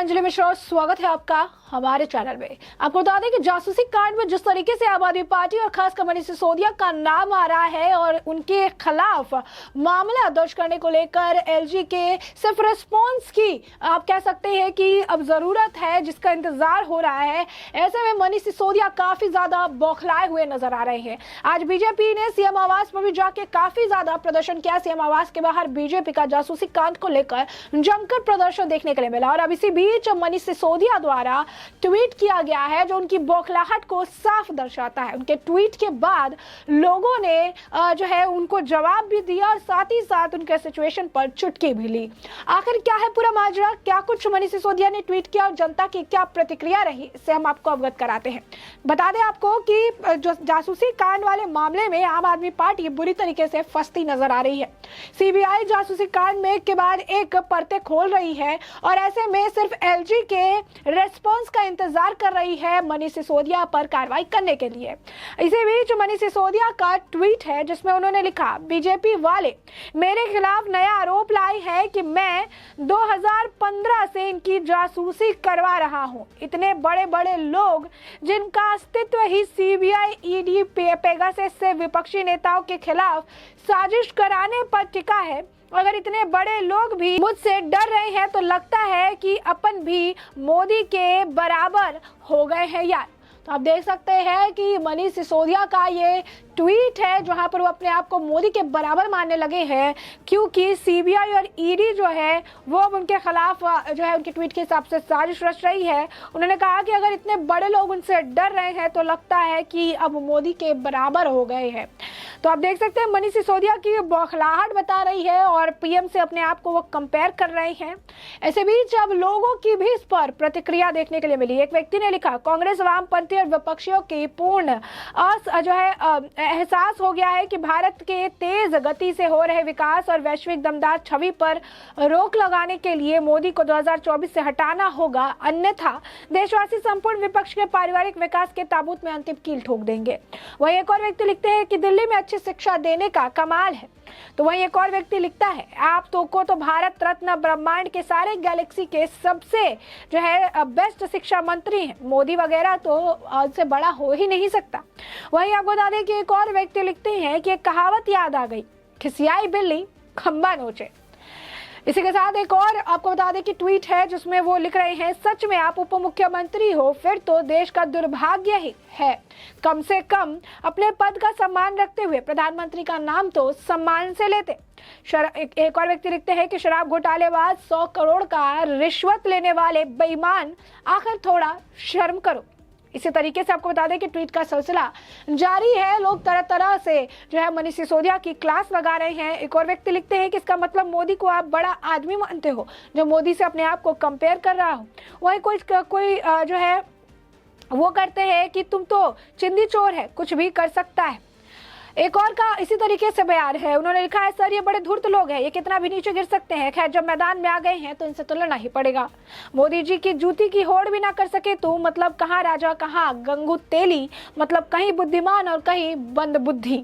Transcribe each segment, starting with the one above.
अंजलि मिश्रा, स्वागत है आपका हमारे चैनल में। आपको बता दें कि जासूसी कांड में जिस तरीके से आम आदमी पार्टी और खासकर मनीष सिसोदिया का नाम आ रहा है और उनके खिलाफ मामला दर्ज करने को लेकर एलजी के सिर्फ रिस्पॉन्स की आप कह सकते हैं कि अब जरूरत है, जिसका इंतजार हो रहा है। ऐसे में मनीष सिसोदिया काफी ज्यादा बौखलाए हुए नजर आ रहे हैं। आज बीजेपी ने सीएम आवास पर भी जाके काफी ज्यादा प्रदर्शन किया। सीएम आवास के बाहर बीजेपी का जासूसी कांड को लेकर जमकर प्रदर्शन देखने के लिए मिला और अब इसी बीच मनीष सिसोदिया द्वारा ट्वीट किया गया है जो उनकी बौखलाहट को साफ दर्शाता है। उनके ट्वीट के बाद लोगों ने जो है उनको जवाब भी दिया और साथ ही साथ उनके सिचुएशन पर चुटकी भी ली। आखिर क्या है पूरा माजरा, क्या कुछ मनीष सिसोदिया ने ट्वीट किया और जनता की क्या प्रतिक्रिया रही, इससे हम आपको अवगत कराते हैं। बता दें आपको कि जो जासूसी कांड वाले मामले में आम आदमी पार्टी बुरी तरीके से फंसती नजर आ रही है। सीबीआई जासूसी कांड में के बाद एक परतें खोल रही है और ऐसे में सिर्फ एलजी के रेस्पॉन्स का इंतजार कर रही है मनीष सिसोदिया पर कार्रवाई करने के लिए। इसी बीच मनीष सिसोदिया का ट्वीट है जिसमें उन्होंने लिखा, बीजेपी वाले मेरे खिलाफ नया आरोप लाए हैं कि मैं 2015 से इनकी जासूसी करवा रहा हूं। इतने बड़े बड़े लोग जिनका अस्तित्व ही सीबीआई, ईडी, पेगासस से विपक्षी नेताओं के खिलाफ साजिश कराने पर टिका है। अगर इतने बड़े लोग भी मुझसे डर रहे हैं तो लगता है कि अपन भी मोदी के बराबर हो गए हैं यार। तो आप देख सकते हैं कि मनीष सिसोदिया का ये ट्वीट है जहां पर वो अपने आप को मोदी के बराबर मानने लगे हैं, क्योंकि सीबीआई और ईडी जो है वो अब उनके खिलाफ जो है उनके ट्वीट के हिसाब से साजिश रच रही है। उन्होंने कहा कि अगर इतने बड़े लोग उनसे डर रहे हैं तो लगता है कि अब मोदी के बराबर हो गए हैं। तो आप देख सकते हैं मनीष सिसोदिया की बौखलाहट बता रही है और पीएम से अपने आप को वो कंपेयर कर रहे हैं। ऐसे बीच अब लोगों की भी इस पर प्रतिक्रिया देखने के लिए मिली। एक व्यक्ति ने लिखा, कांग्रेस, वामपंथी और विपक्षियों की पूर्ण जो है एहसास हो गया है कि भारत के तेज गति से हो रहे विकास और वैश्विक दमदार छवि पर रोक लगाने के लिए मोदी को 2024 से हटाना होगा, अन्यथा देशवासी संपूर्ण विपक्ष के पारिवारिक विकास के ताबूत में अंतिम कील ठोक देंगे। वहीं एक और व्यक्ति लिखते हैं कि दिल्ली में अच्छी शिक्षा देने का कमाल है। तो वहीं एक और व्यक्ति लिखता है, आप तो को तो भारत रत्न, ब्रह्मांड के सारे गैलेक्सी के सबसे जो है बेस्ट शिक्षा मंत्री हैं, मोदी वगैरह तो उससे बड़ा हो ही नहीं सकता। वहीं आपको बता दें कि एक और व्यक्ति लिखते हैं कि एक कहावत याद आ गई, खिसियाई बिल्ली खंबा नोचे। इसी के साथ एक और आपको बता दें कि ट्वीट है जिसमें वो लिख रहे हैं, सच में आप उप मुख्यमंत्री हो फिर तो देश का दुर्भाग्य ही है। कम से कम अपने पद का सम्मान रखते हुए प्रधानमंत्री का नाम तो सम्मान से लेते। एक और व्यक्ति लिखते हैं कि शराब घोटालेबाज, 100 करोड़ का रिश्वत लेने वाले बेईमान, आखिर थोड़ा शर्म करो। इसी तरीके से आपको बता दें कि ट्वीट का सिलसिला जारी है। लोग तरह तरह से जो है मनीष सिसोदिया की क्लास लगा रहे हैं। एक और व्यक्ति लिखते हैं कि इसका मतलब मोदी को आप बड़ा आदमी मानते हो जो मोदी से अपने आप को कंपेयर कर रहा हो। वहीं कोई जो है वो करते हैं कि तुम तो चिंदी चोर है, कुछ भी कर सकता है। एक और का इसी तरीके से बयान है, उन्होंने लिखा है, सर ये बड़े धूर्त लोग हैं, ये कितना भी नीचे गिर सकते हैं, खैर जब मैदान में आ गए हैं तो इनसे तो लड़ना ही पड़ेगा। मोदी जी की जूती की होड़ भी ना कर सके तो मतलब कहाँ राजा कहाँ गंगू तेली, मतलब कहीं बुद्धिमान और कहीं बंद बुद्धि।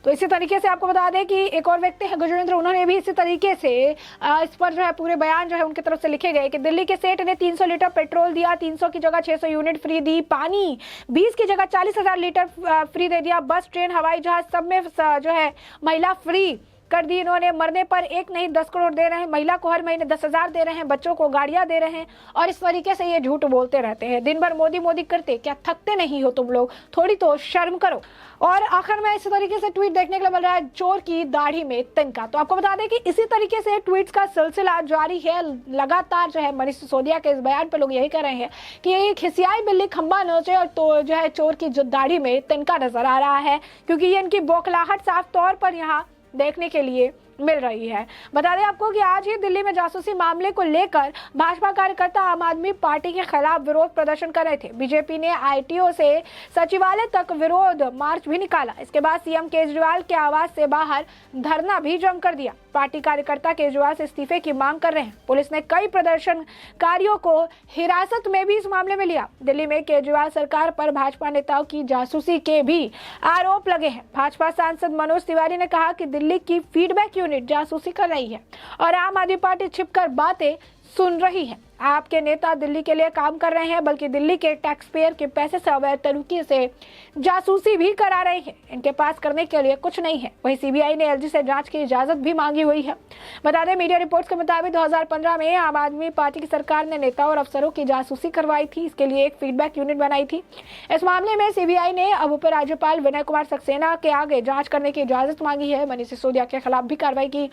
तो इसी तरीके से आपको बता दें कि एक और व्यक्ति है गजेंद्र, उन्होंने भी इसी तरीके से इस पर जो है पूरे बयान जो है उनकी तरफ से लिखे गए कि दिल्ली के सेठ ने 300 लीटर पेट्रोल दिया, 300 की जगह 600 यूनिट फ्री दी, पानी 20 की जगह 40,000 लीटर फ्री दे दिया, बस, ट्रेन, हवाई जहाज सब में जो है महिला फ्री कर दी इन्होंने। मरने पर 1 नहीं 10 करोड़ दे रहे हैं, महिला को हर महीने 10,000 दे रहे हैं, बच्चों को गाड़ियां दे रहे हैं और इस तरीके से ये झूठ बोलते रहते हैं। दिन भर मोदी मोदी करते, क्या थकते नहीं हो तुम लोग, थोड़ी तो शर्म करो। और आखिर में इसी तरीके से ट्वीट देखने के लिए मिल रहा है, चोर की दाढ़ी में तिनका। तो आपको बता दें कि इसी तरीके से ट्वीट्स का सिलसिला जारी है। लगातार जो है मनीष सिसोदिया के इस बयान पर लोग यही कह रहे हैं कि खिसियाई बिल्ली खंबा नोचे और तो जो है चोर की जो दाढ़ी में तिनका नजर आ रहा है, क्योंकि ये इनकी बौखलाहट साफ तौर पर यहाँ देखने के लिए मिल रही है। बता दें आपको कि आज ही दिल्ली में जासूसी मामले को लेकर भाजपा कार्यकर्ता आम आदमी पार्टी के खिलाफ विरोध प्रदर्शन कर रहे थे। बीजेपी ने आईटीओ से सचिवालय तक विरोध मार्च भी निकाला। इसके बाद सीएम केजरीवाल के आवास से बाहर धरना भी जम कर दिया। पार्टी कार्यकर्ता केजरीवाल से इस्तीफे की मांग कर रहे हैं। पुलिस ने कई प्रदर्शनकारियों को हिरासत में भी इस मामले में लिया। दिल्ली में केजरीवाल सरकार पर भाजपा नेताओं की जासूसी के भी आरोप लगे हैं। भाजपा सांसद मनोज तिवारी ने कहा कि दिल्ली की फीडबैक यूनिट जासूसी कर रही है और आम आदमी पार्टी छिपकर बातें सुन रही है। आपके नेता दिल्ली के लिए काम कर रहे हैं, बल्कि दिल्ली के टैक्स पेयर के पैसे से अवैध तरीके से जासूसी भी करा रहे हैं। इनके पास करने के लिए कुछ नहीं है। वहीं सीबीआई ने एलजी से जांच की इजाजत भी मांगी हुई है। बता दें, मीडिया रिपोर्ट्स के मुताबिक 2015 में आम आदमी पार्टी की सरकार ने नेता और अफसरों की जासूसी करवाई थी। इसके लिए एक फीडबैक यूनिट बनाई थी। इस मामले में सीबीआई ने अब उपराज्यपाल विनय कुमार सक्सेना के आगे जांच करने की इजाजत मांगी है। मनीष सिसोदिया के खिलाफ भी कार्रवाई की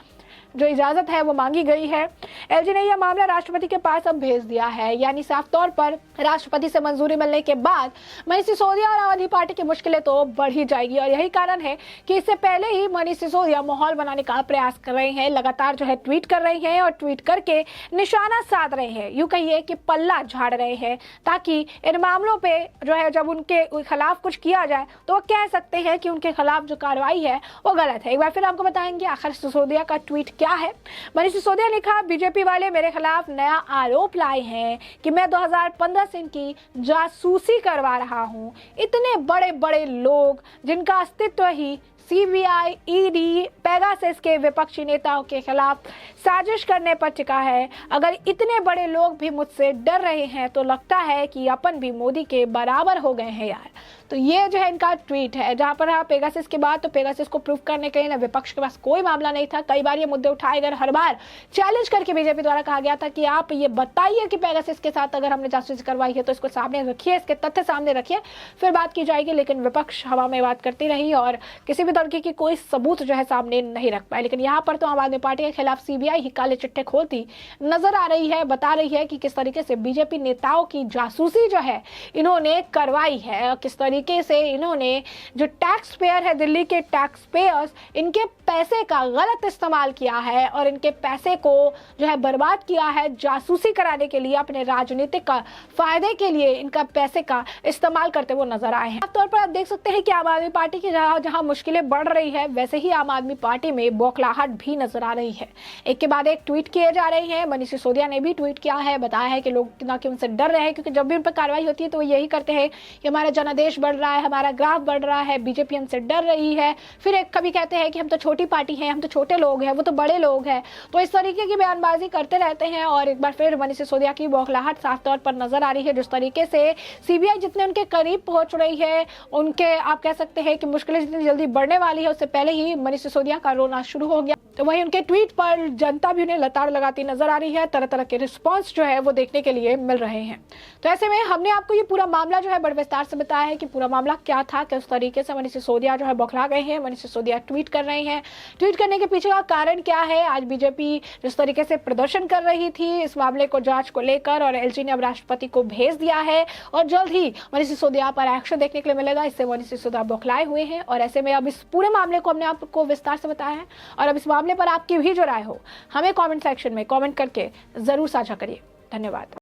जो इजाजत है वो मांगी गई है। एलजी ने यह मामला राष्ट्रपति के पास अब भेज दिया है, यानी साफ तौर पर राष्ट्रपति से मंजूरी मिलने के बाद मनीष सिसोदिया और आम आदमी पार्टी की मुश्किलें तो बढ़ ही जाएगी। और यही कारण है कि इससे पहले ही मनीष सिसोदिया माहौल बनाने का प्रयास कर रहे हैं। लगातार जो है ट्वीट कर रहे हैं और ट्वीट करके निशाना साध रहे हैं, यूं कहिए कि पल्ला झाड़ रहे हैं, ताकि इन मामलों पे जो है जब उनके खिलाफ कुछ किया जाए तो वो कह सकते हैं कि उनके खिलाफ जो कार्रवाई है वो गलत है। एक बार फिर आपको बताएंगे आखिर सिसोदिया का ट्वीट क्या है। मनीष सिसोदिया ने लिखा, बीजेपी वाले मेरे खिलाफ नया आरोप लाए हैं कि मैं 2015 से इनकी जासूसी करवा रहा हूं। इतने बड़े बड़े लोग जिनका अस्तित्व ही सीबीआई, ईडी, पेगासस के विपक्षी नेताओं के खिलाफ साजिश करने पर टिका है। अगर इतने बड़े लोग भी मुझसे डर रहे हैं तो लगता है कि अपन भी मोदी के बराबर हो गए हैं यार। तो ये जो है इनका ट्वीट है, जहां पर पेगासस के बाद तो पेगासस को प्रूफ करने के लिए ना विपक्ष के पास कोई मामला नहीं था। कई बार ये मुद्दे उठाए गए, हर बार चैलेंज करके बीजेपी द्वारा कहा गया था कि आप ये बताइए कि पेगासस के साथ अगर हमने जासूसी करवाई है तो इसको सामने रखिए, इसके तथ्य सामने रखिए, फिर बात की जाएगी। लेकिन विपक्ष हवा में बात करती रही और किसी भी तरीके की कोई सबूत जो है सामने नहीं रख पाए। लेकिन यहाँ पर तो आम आदमी पार्टी के खिलाफ सीबीआई ही काले चिट्ठे खोलती नजर आ रही है, बता रही है कि किस तरीके से बीजेपी नेताओं की जासूसी जो है इन्होंने करवाई है और किस तरीके से इन्होंने जो टैक्स पेयर है, दिल्ली के टैक्स पेयर्स, इनके पैसे का गलत इस्तेमाल किया है और इनके पैसे को जो है बर्बाद किया है जासूसी कराने के लिए, अपने राजनीतिक का फायदे के लिए इनका पैसे का इस्तेमाल करते हुए नजर आए हैं। आम तौर पर आप देख सकते हैं कि आम आदमी पार्टी की जहां मुश्किलें बढ़ रही है, वैसे ही आम आदमी पार्टी में बौखलाहट भी नजर आ रही है। एक के बाद एक ट्वीट किए जा रहे हैं। मनीष सिसोदिया ने भी ट्वीट किया है, बताया है कि लोग ना कि उनसे डर रहे हैं, क्योंकि जब भी उन पर कार्रवाई होती है तो वो यही करते हैं कि हमारा जनादेश बढ़ रहा है, हमारा ग्राफ बढ़ रहा है, बीजेपी हमसे डर रही है। फिर एक कभी कहते हैं कि हम तो छोटी पार्टी हैं, हम तो छोटे लोग हैं, वो तो बड़े लोग हैं। तो इस तरीके की बयानबाजी करते रहते हैं। और एक बार फिर मनीष सिसोदिया की बौखलाहट साफ तौर पर नजर आ रही है। जिस तरीके से सीबीआई जितने उनके करीब पहुंच रही है, उनके आप कह सकते हैं कि मुश्किलें जितनी जल्दी बढ़ने वाली है, उससे पहले ही मनीष सिसोदिया का रोना शुरू हो गया। तो वहीं उनके ट्वीट पर जनता भी उन्हें लताड़ लगाती नजर आ रही है। तरह तरह के रिस्पॉन्स जो है वो देखने के लिए मिल रहे हैं। तो ऐसे में हमने आपको ये पूरा मामला जो है बड़े विस्तार से बताया है कि पूरा मामला क्या था, किस तरीके से मनीष सिसोदिया जो है बौखला गए हैं, मनीष सिसोदिया ट्वीट कर रहे हैं, ट्वीट करने के पीछे का कारण क्या है। आज बीजेपी जिस तरीके से प्रदर्शन कर रही थी इस मामले को जांच को लेकर, और एलजी ने अब राष्ट्रपति को भेज दिया है और जल्द ही मनीष सिसोदिया पर एक्शन देखने के लिए मिलेगा। इससे मनीष सिसोदिया बौखलाए हुए हैं और ऐसे में अब इस पूरे मामले को हमने आपको विस्तार से बताया है। और अब इस मामले पर आपकी भी जो राय हो हमें कमेंट सेक्शन में कमेंट करके जरूर साझा करिए। धन्यवाद।